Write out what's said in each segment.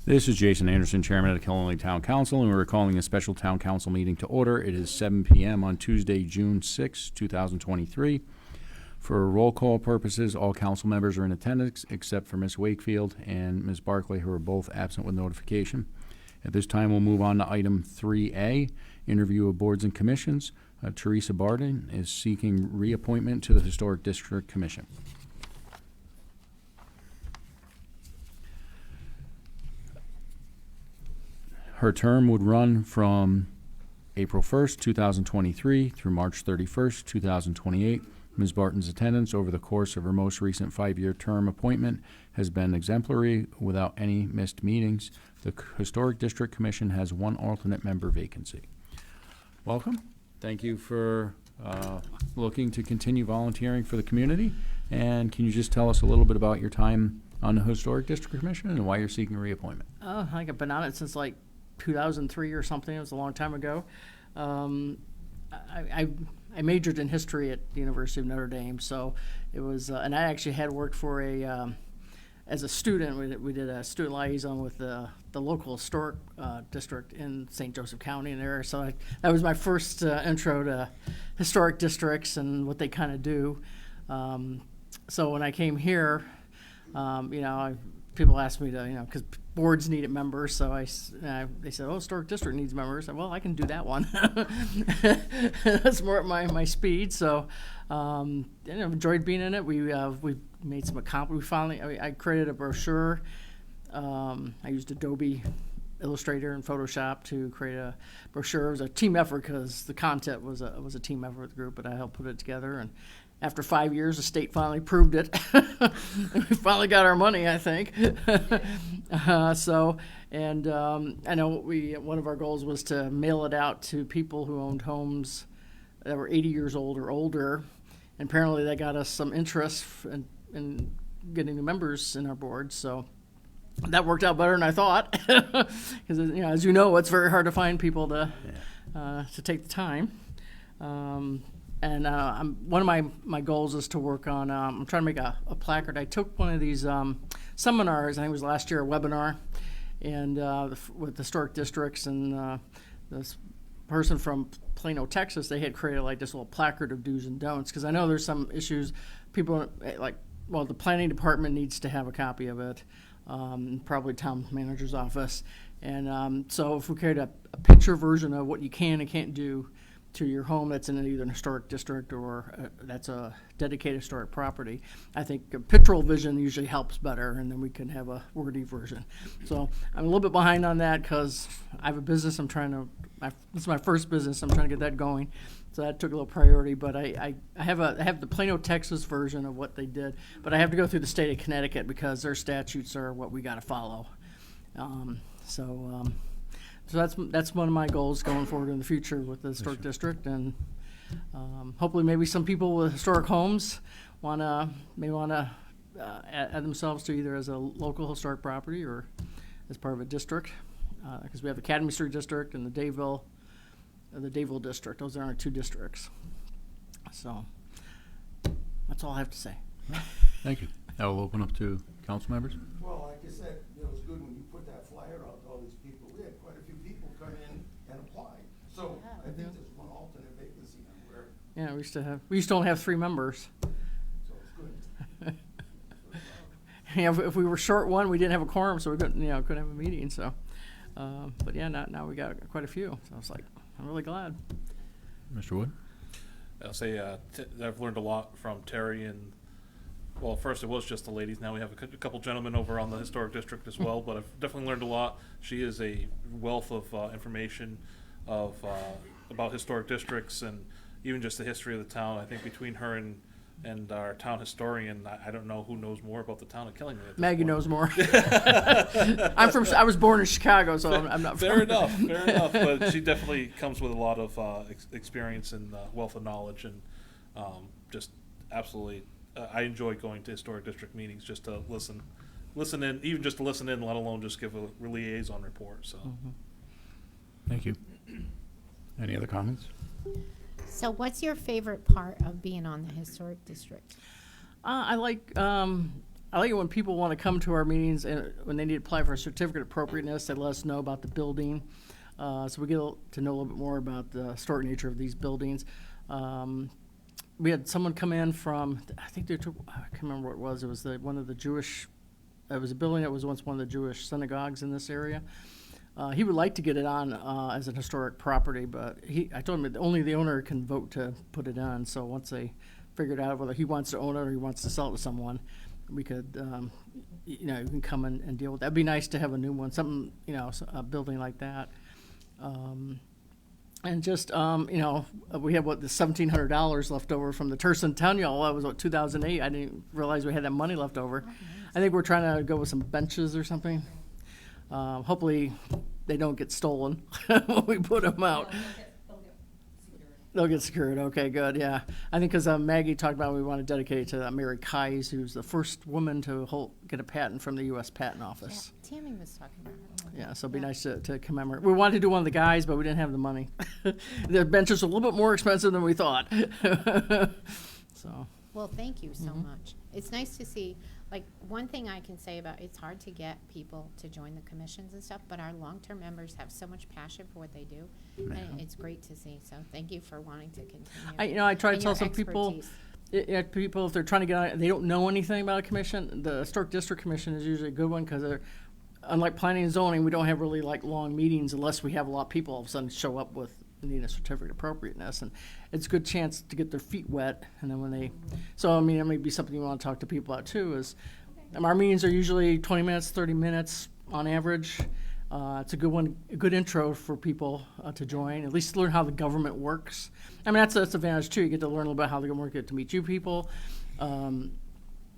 This is Jason Anderson, Chairman of the Killenly Town Council, and we're calling a special Town Council meeting to order. It is 7 p.m. on Tuesday, June 6, 2023. For roll call purposes, all council members are in attendance except for Ms. Wakefield and Ms. Barclay, who are both absent with notification. At this time, we'll move on to item 3A, interview of boards and commissions. Teresa Barden is seeking reappointment to the Historic District Commission. Her term would run from April 1st, 2023 through March 31st, 2028. Ms. Barton's attendance over the course of her most recent 5-year term appointment has been exemplary without any missed meetings. The Historic District Commission has one alternate member vacancy. Welcome. Thank you for looking to continue volunteering for the community. And can you just tell us a little bit about your time on the Historic District Commission and why you're seeking reappointment? I think I've been on it since like 2003 or something. It was a long time ago. I majored in history at the University of Notre Dame, so it was, and I actually had worked for as a student, we did a student liaison with the local historic district in St. Joseph County in there. So that was my first intro to historic districts and what they kind of do. So when I came here, people asked me to, because boards needed members, so they said, "Oh, historic district needs members." I said, "Well, I can do that one." That's more at my speed. So, enjoyed being in it. We made some accomplishments. I created a brochure. I used Adobe Illustrator and Photoshop to create a brochure. It was a team effort because the content was a team effort with the group, but I helped put it together. And after 5 years, the state finally proved it. We finally got our money, I think. I know one of our goals was to mail it out to people who owned homes that were 80 years old or older. And apparently that got us some interest in getting new members in our board. So that worked out better than I thought. Because, as you know, it's very hard to find people to take the time. One of my goals is to work on, I'm trying to make a placard. I took one of these seminars, I think it was last year, a webinar, and with historic districts, and this person from Plano, Texas, they had created like this little placard of do's and don'ts, because I know there's some issues. People the planning department needs to have a copy of it, probably town manager's office. And so if we create a picture version of what you can and can't do to your home that's in either an historic district or that's a dedicated historic property, I think a pictorial vision usually helps better, and then we can have a wordy version. So I'm a little bit behind on that because I have a business. This is my first business. I'm trying to get that going. So that took a little priority, but I have the Plano, Texas version of what they did, but I have to go through the state of Connecticut because their statutes are what we got to follow. So that's one of my goals going forward in the future with the historic district, and hopefully maybe some people with historic homes may want to add themselves to either as a local historic property or as part of a district, because we have the Academy Street district and the Dayville district. Those are our two districts. So that's all I have to say. Thank you. I will open up to council members. Well, like I said, it was good when you put that flyer out to all these people. We had quite a few people come in and apply. So I think there's one alternate vacancy somewhere. Yeah, we used to only have 3 members. So it's good. If we were short one, we didn't have a quorum, so we couldn't have a meeting. So, but yeah, now we got quite a few. So I was like, I'm really glad. Mr. Wood? I'll say I've learned a lot from Terry, and well, first it was just the ladies. Now we have a couple gentlemen over on the historic district as well, but I've definitely learned a lot. She is a wealth of information about historic districts and even just the history of the town. I think between her and our town historian, I don't know who knows more about the town of Killingley at this Maggie point. knows more. I was born in Chicago, so I'm not. Fair enough. But she definitely comes with a lot of experience and wealth of knowledge, and just absolutely. I enjoy going to historic district meetings just to listen in, even just to listen in, let alone just give a liaison report. So, Thank you. Any other comments? So what's your favorite part of being on the historic district? I like I like it when people want to come to our meetings and when they need to apply for a certificate of appropriateness, they let us know about the building. So we get to know a little bit more about the historic nature of these buildings. We had someone come in from, I think they took, I can't remember what it was. It was one of the Jewish, it was a building that was once one of the Jewish synagogues in this area. He would like to get it on as an historic property, but I told him that only the owner can vote to put it on. So once they figured out whether he wants to own it or he wants to sell it to someone, we could, you know, you can come and deal with that. It'd be nice to have a new one, something, you know, a building like that. And just, you know, we had the $1,700 left over from the Tercentennial. That was what, 2008. I didn't realize we had that money left over. I think we're trying to go with some benches or something. Hopefully they don't get stolen when we put them out. They'll get secured. Okay, good. Yeah, I think because Maggie talked about we want to dedicate it to Mary Kais, who's the first woman to get a patent from the U.S. Patent Office. Yeah, Tammy was talking about it. Yeah, so it'd be nice to commemorate. We wanted to do one of the guys, but we didn't have the money. The benches are a little bit more expensive than we thought. So. Well, thank you so Mm-hmm. much. It's nice to see, like, one thing I can say about, it's hard to get people to join the commissions and stuff, but our long-term members have so much passion for what they do, and it's great to see. So thank you for wanting to continue. I try to And tell your some people, expertise. if they're trying to get on it, they don't know anything about a commission. The Historic District Commission is usually a good one because unlike planning and zoning, we don't have really like long meetings unless we have a lot of people all of a sudden show up with needing a certificate of appropriateness, and it's a good chance to get their feet wet. And then when they, so I mean, it may be something you want to talk to people about too. Is our meetings are usually 20 minutes, 30 minutes on average. It's a good one, a good intro for people to join, at least learn how the government works. I mean, that's advantage too. You get to learn a little bit how the government works, get to meet you people, and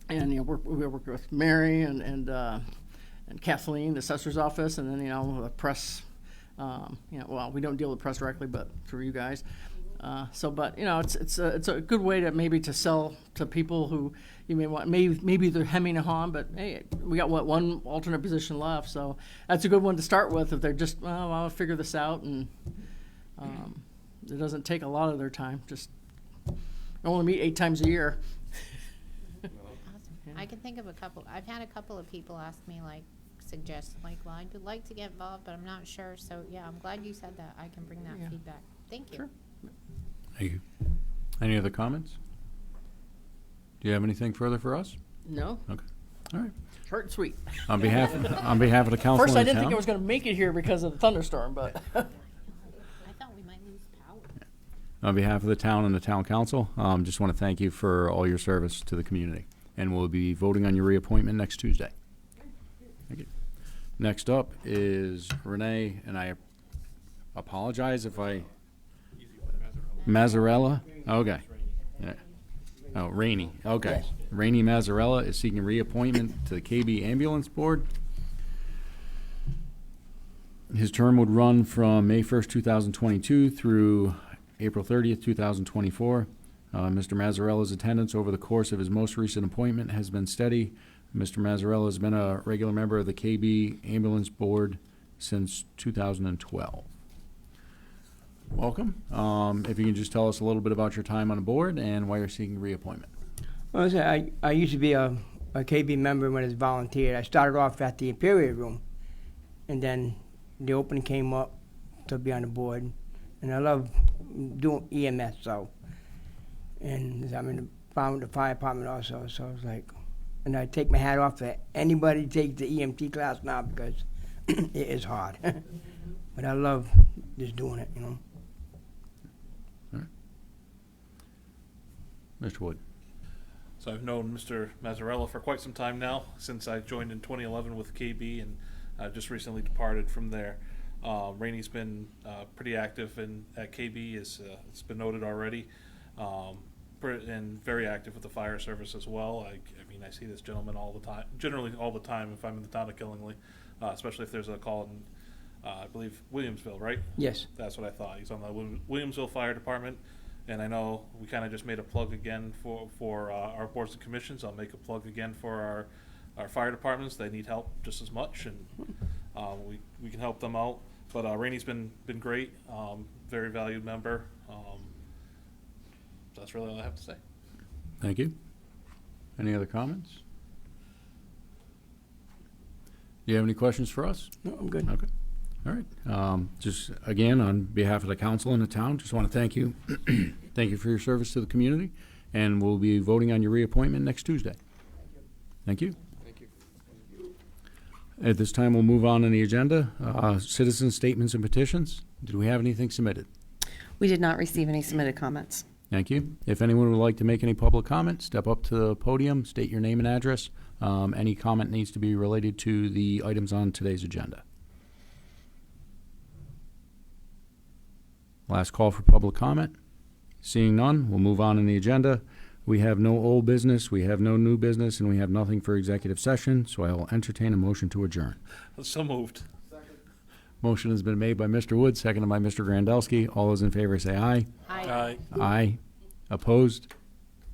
you know, we work with Mary and Kathleen, the assessor's office, and then you know the press. You know, well, we don't deal with press directly, but through you guys. But you know, it's a good way to maybe to sell to people who you may want. Maybe they're hemming and hawing, but hey, we got one alternate position left, so that's a good one to start with. If they're just, well, I'll figure this out, and it doesn't take a lot of their time. Just I only meet 8 times a year. Awesome. I can think of a couple. I've had a couple of people ask me, like, suggest, like, well, I'd like to get involved, but I'm not sure. So, yeah, I'm glad you said that. I can bring that Yeah. feedback. Thank you. Sure. Thank you. Any other comments? Do you have anything further for us? No, Okay. All right. short and sweet. On behalf of the council First, I and the didn't think I town, was going to make it here because of the thunderstorm, but. I thought we might lose power. on behalf of the town and the town council, just want to thank you for all your service to the community. And we'll be voting on your reappointment next Tuesday. Thank you. Next up is Renee, and I apologize if I... Mazzarella? Okay. Yeah. Oh, Rainey. Okay. Rainey Mazzarella is seeking reappointment to the KB Ambulance Board. His term would run from May 1st, 2022 through April 30th, 2024. Mr. Mazzarella's attendance over the course of his most recent appointment has been steady. Mr. Mazzarella has been a regular member of the KB Ambulance Board since 2012. Welcome. If you can just tell us a little bit about your time on the board and why you're seeking reappointment. Well, I used to be a KB member when I was volunteered. I started off at the Imperial Room, and then the opening came up to be on the board. And I love doing EMS, so. And I'm in the fire department also, so I was like, and I take my hat off to anybody who takes the EMT class now because it is hard. But I love just doing it, you know. Mr. Wood. So I've known Mr. Mazzarella for quite some time now, since I joined in 2011 with KB, and just recently departed from there. Rainey's been pretty active at KB, as it's been noted already, and very active with the fire service as well. I mean, I see this gentleman all the time, generally all the time if I'm in the town of Killingly, especially if there's a call in, I believe, Williamsville, right? Yes. That's what I thought. He's on the Williamsville Fire Department. And I know we kind of just made a plug again for our boards and commissions. I'll make a plug again for our fire departments. They need help just as much, and we can help them out. But Rainey's been great, very valued member. That's really all I have to say. Thank you. Any other comments? Do you have any questions for us? No, I'm good. Okay. All right. Just again, on behalf of the council and the town, just want to thank you. Thank you for your service to the community, and we'll be voting on your reappointment next Tuesday. Thank you. Thank you. At this time, we'll move on the agenda. Citizen statements and petitions. Did we have anything submitted? We did not receive any submitted comments. Thank you. If anyone would like to make any public comment, step up to the podium, state your name and address. Any comment needs to be related to the items on today's agenda. Last call for public comment. Seeing none, we'll move on in the agenda. We have no old business, we have no new business, and we have nothing for executive session, so I will entertain a motion to adjourn. So moved. Motion has been made by Mr. Wood, seconded by Mr. Grandelski. All those in favor say aye. Aye. Aye. Aye. Opposed?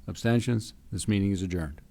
Abstentions? This meeting is adjourned.